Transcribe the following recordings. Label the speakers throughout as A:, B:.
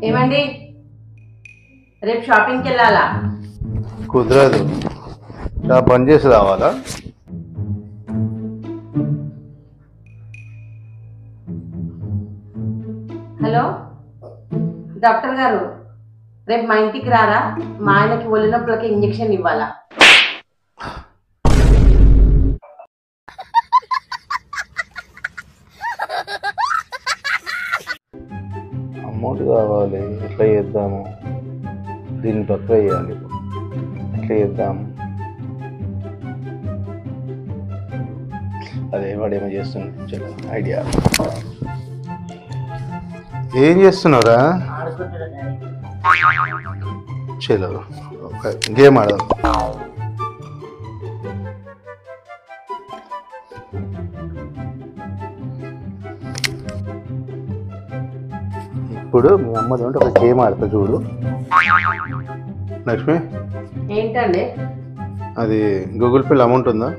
A: ఏమండి రేపు షాపింగ్కి వెళ్ళాలా?
B: కుదరదు. బంద్ చేసి రావాలా?
A: హలో డాక్టర్ గారు, రేపు మా ఇంటికి రారా? మా ఆయనకి ఒళ్ళు నొప్పులకి ఇంజెక్షన్ ఇవ్వాలా?
B: అమౌంట్ కావాలి. ఎట్లా చేద్దాము? దీన్ని పక్క వేయాలి. ఎట్లా చేద్దాము? అదే వాడేమో చేస్తుంది. ఐడియా. ఏం చేస్తున్నారా? చలో ఒక గేమ్ ఆడదాం. ఇప్పుడు మీ అమ్మది అంటే ఒక గేమ్ ఆడతా చూడు. లక్ష్మి,
A: ఏంటండి
B: అది గూగుల్ పేలో అమౌంట్ ఉందా?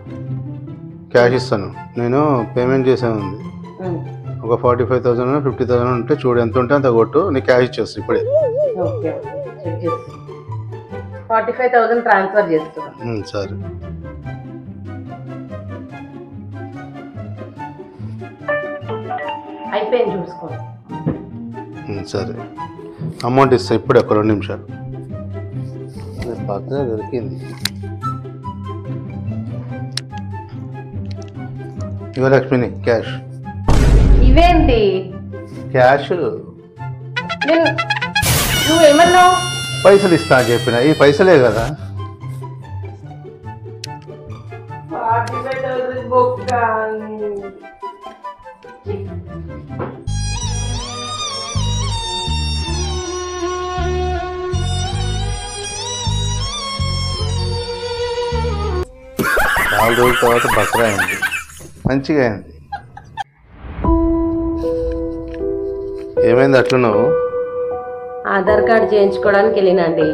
B: క్యాష్ ఇస్తాను. నేను పేమెంట్ చేసాను ఉంది. ఒక 45,000 50,000 ఉంటే చూడు, ఎంత ఉంటే అంత కొట్టు, నీకు క్యాష్ ఇచ్చేస్తా ఇప్పుడే.
A: 45,000 ట్రాన్స్ఫర్ చేస్తున్నా.
B: సరే.
A: అయిపోయింది, చూసుకోండి.
B: సరే, అమౌంట్ ఇస్తా ఇప్పుడే, ఒక 2 నిమిషాలు. పక్కన దొరికింది. ఇవ లక్ష్మిని క్యాష్.
A: ఇవేంటి
B: క్యాష్?
A: నువ్వేమన్నావు?
B: పైసలు ఇస్తా అని చెప్పిన. ఈ పైసలే కదా. నాలుగు రోజుల తర్వాత బక్రా అయింది, మంచిగా అయింది. ఏమైంది అట్లున్నావు?
A: ఆధార్ కార్డు చేయించుకోవడానికి వెళ్ళినండి.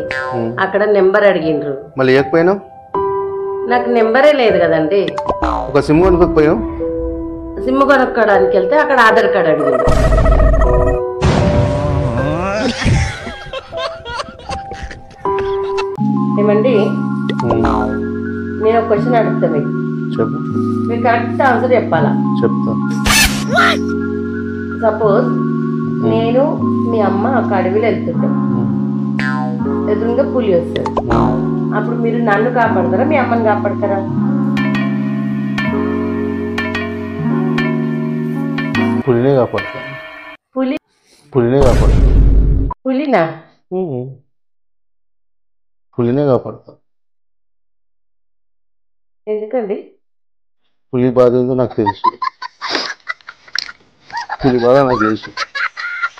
A: అక్కడ నెంబర్ అడిగిండ్రు.
B: మళ్ళీ ఇవ్వకపోయినావు?
A: నాకు నెంబరే లేదు కదండి.
B: ఒక సిమ్ కొనుక్కోకపోయావు?
A: సిమ్ కొనుక్కోవడానికి వెళ్తే అక్కడ ఆధార్ కార్డు అడిగింది. ఏమండి, నేను ఒక క్వశ్చన్ అడుగుతా మీకు.
B: చెప్పు.
A: మీరు కరెక్ట్ ఆన్సర్ చెప్పాలా?
B: చెప్తా.
A: సపోజ్ నేను మీ అమ్మ ఒక అడవిలో వెళ్తుంటాం, ఎదురుగా పులి వస్తుంది. అప్పుడు మీరు నన్ను కాపాడతారా, మీ అమ్మని కాపాడతారా?
B: పులినే కాపాడతా. పులినే కాపాడతా.
A: పులినా?
B: పులినే కాపాడతా.
A: ఎందుకండి?
B: పులి బాధ ఏందో నాకు తెలుసు. పులి బాధ నాకు తెలుసు.